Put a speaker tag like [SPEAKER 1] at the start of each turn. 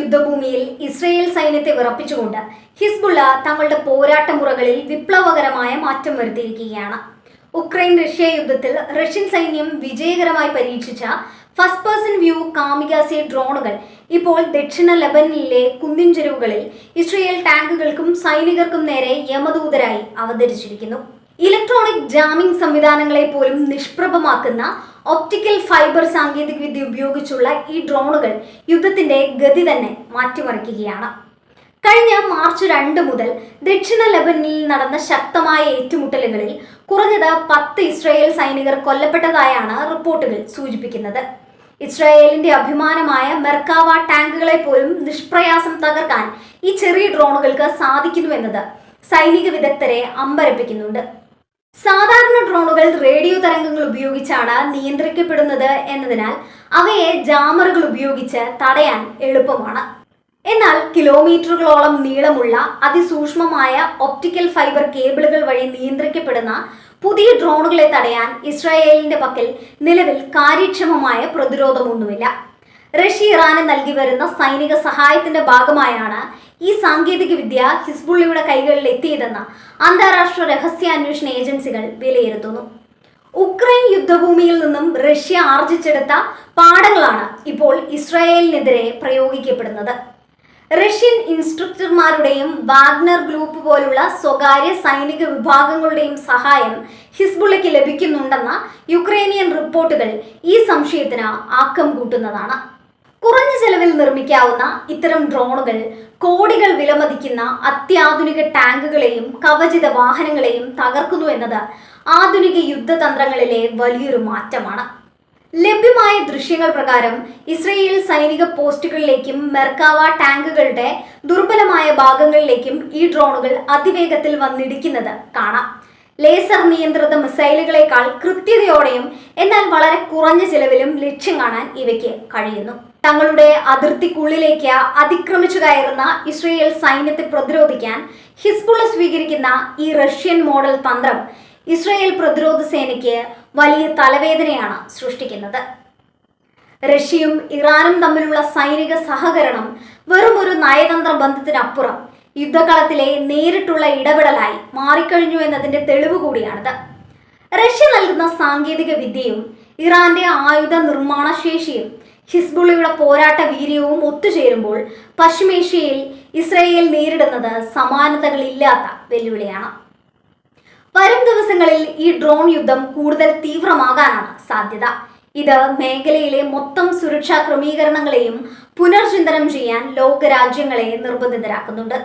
[SPEAKER 1] യുദ്ധഭൂമിയിൽ ഇസ്രയേൽ സൈന്യത്തെ വിറപ്പിച്ചുകൊണ്ട് ഹിസ്ബുള്ള തങ്ങളുടെ പോരാട്ടമുറകളിൽ വിപ്ലവകരമായ മാറ്റം വരുത്തിയിരിക്കുകയാണ്. ഉക്രൈൻ റഷ്യ യുദ്ധത്തിൽ റഷ്യൻ സൈന്യം വിജയകരമായി പരീക്ഷിച്ച ഫസ്റ്റ് പേഴ്സൺ വ്യൂ കാമികാസെ ഡ്രോണുകൾ ഇപ്പോൾ ദക്ഷിണ ലെബനനിലെ കുന്നിൻ ചെരുവുകളിൽ ഇസ്രയേൽ ടാങ്കുകൾക്കും സൈനികർക്കും നേരെ യമദൂതരായി അവതരിച്ചിരിക്കുന്നു. ഇലക്ട്രോണിക് ജാമിംഗ് സംവിധാനങ്ങളെ പോലും നിഷ്പ്രഭമാക്കുന്ന ഒപ്റ്റിക്കൽ ഫൈബർ സാങ്കേതികവിദ്യ ഉപയോഗിച്ചുള്ള ഈ ഡ്രോണുകൾ യുദ്ധത്തിന്റെ ഗതി തന്നെ മാറ്റിമറിക്കുകയാണ്. കഴിഞ്ഞ മാർച്ച് 2 മുതൽ ദക്ഷിണ ലെബനനിൽ നടന്ന ശക്തമായ ഏറ്റുമുട്ടലുകളിൽ കുറഞ്ഞത് 10 ഇസ്രായേൽ സൈനികർ കൊല്ലപ്പെട്ടതായാണ് റിപ്പോർട്ടുകൾ സൂചിപ്പിക്കുന്നത്. ഇസ്രായേലിന്റെ അഭിമാനമായ മെർക്കാവ ടാങ്കുകളെ പോലും നിഷ്പ്രയാസം തകർക്കാൻ ഈ ചെറിയ ഡ്രോണുകൾക്ക് സാധിക്കുന്നുവെന്നത് സൈനിക വിദഗ്ധരെ അമ്പരപ്പിക്കുന്നുണ്ട്. സാധാരണ ഡ്രോണുകൾ റേഡിയോ തരംഗങ്ങൾ ഉപയോഗിച്ചാണ് നിയന്ത്രിക്കപ്പെടുന്നത് എന്നതിനാൽ അവയെ ജാമറുകൾ ഉപയോഗിച്ച് തടയാൻ എളുപ്പമാണ്. എന്നാൽ കിലോമീറ്ററുകളോളം നീളമുള്ള അതിസൂക്ഷ്മമായ ഒപ്റ്റിക്കൽ ഫൈബർ കേബിളുകൾ വഴി നിയന്ത്രിക്കപ്പെടുന്ന പുതിയ ഡ്രോണുകളെ തടയാൻ ഇസ്രായേലിന്റെ പക്കൽ നിലവിൽ കാര്യക്ഷമമായ പ്രതിരോധമൊന്നുമില്ല. റഷ്യ ഇറാന് നൽകി വരുന്ന സൈനിക സഹായത്തിന്റെ ഭാഗമായാണ് ഈ സാങ്കേതിക വിദ്യ ഹിസ്ബുള്ളയുടെ കൈകളിൽ എത്തിയതെന്ന് അന്താരാഷ്ട്ര രഹസ്യാന്വേഷണ ഏജൻസികൾ വിലയിരുത്തുന്നു. ഉക്രൈൻ യുദ്ധഭൂമിയിൽ നിന്നും റഷ്യ ആർജിച്ചെടുത്ത പാഠങ്ങളാണ് ഇപ്പോൾ ഇസ്രായേലിനെതിരെ പ്രയോഗിക്കപ്പെടുന്നത്. റഷ്യൻ ഇൻസ്ട്രക്ടർമാരുടെയും വാഗ്നർ ഗ്രൂപ്പ് പോലുള്ള സ്വകാര്യ സൈനിക വിഭാഗങ്ങളുടെയും സഹായം ഹിസ്ബുള്ളയ്ക്ക് ലഭിക്കുന്നുണ്ടെന്ന യുക്രൈനിയൻ റിപ്പോർട്ടുകൾ ഈ സംശയത്തിന് ആക്കം കൂട്ടുന്നതാണ്. കുറഞ്ഞ ചെലവിൽ നിർമ്മിക്കാവുന്ന ഇത്തരം ഡ്രോണുകൾ കോടികൾ വിലമതിക്കുന്ന അത്യാധുനിക ടാങ്കുകളെയും കവചിത വാഹനങ്ങളെയും തകർക്കുന്നു എന്നത് ആധുനിക യുദ്ധതന്ത്രങ്ങളിലെ വലിയൊരു മാറ്റമാണ്. ലഭ്യമായ ദൃശ്യങ്ങൾ പ്രകാരം ഇസ്രയേൽ സൈനിക പോസ്റ്റുകളിലേക്കും മെർക്കാവ ടാങ്കുകളുടെ ദുർബലമായ ഭാഗങ്ങളിലേക്കും ഈ ഡ്രോണുകൾ അതിവേഗത്തിൽ വന്നിടിക്കുന്നത് കാണാം. ലേസർ നിയന്ത്രിത മിസൈലുകളെക്കാൾ കൃത്യതയോടെയും എന്നാൽ വളരെ കുറഞ്ഞ ചിലവിലും ലക്ഷ്യം കാണാൻ ഇവയ്ക്ക് കഴിയുന്നു. തങ്ങളുടെ അതിർത്തിക്കുള്ളിലേക്ക് അതിക്രമിച്ചു കയറുന്ന ഇസ്രയേൽ സൈന്യത്തെ പ്രതിരോധിക്കാൻ ഹിസ്ബുള്ള സ്വീകരിക്കുന്ന ഈ റഷ്യൻ മോഡൽ തന്ത്രം ഇസ്രയേൽ പ്രതിരോധ സേനയ്ക്ക് വലിയ തലവേദനയാണ് സൃഷ്ടിക്കുന്നത്. റഷ്യയും ഇറാനും തമ്മിലുള്ള സൈനിക സഹകരണം വെറും ഒരു നയതന്ത്ര ബന്ധത്തിനപ്പുറം യുദ്ധകളത്തിലെ നേരിട്ടുള്ള ഇടപെടലായി മാറിക്കഴിഞ്ഞു എന്നതിന്റെ തെളിവ് കൂടിയാണിത്. റഷ്യ നൽകുന്ന സാങ്കേതിക വിദ്യയും ഇറാന്റെ ആയുധ നിർമ്മാണ ശേഷിയും ഹിസ്ബുള്ളയുടെ പോരാട്ട വീര്യവും ഒത്തുചേരുമ്പോൾ പശ്ചിമേഷ്യയിൽ ഇസ്രായേൽ നേരിടുന്നത് സമാനതകളില്ലാത്ത വെല്ലുവിളിയാണ്. വരും ദിവസങ്ങളിൽ ഈ ഡ്രോൺ യുദ്ധം കൂടുതൽ തീവ്രമാകാനാണ് സാധ്യത. ഇത് മേഖലയിലെ മൊത്തം സുരക്ഷാ ക്രമീകരണങ്ങളെയും പുനർചിന്തനം ചെയ്യാൻ ലോകരാജ്യങ്ങളെ നിർബന്ധിതരാക്കുന്നുണ്ട്.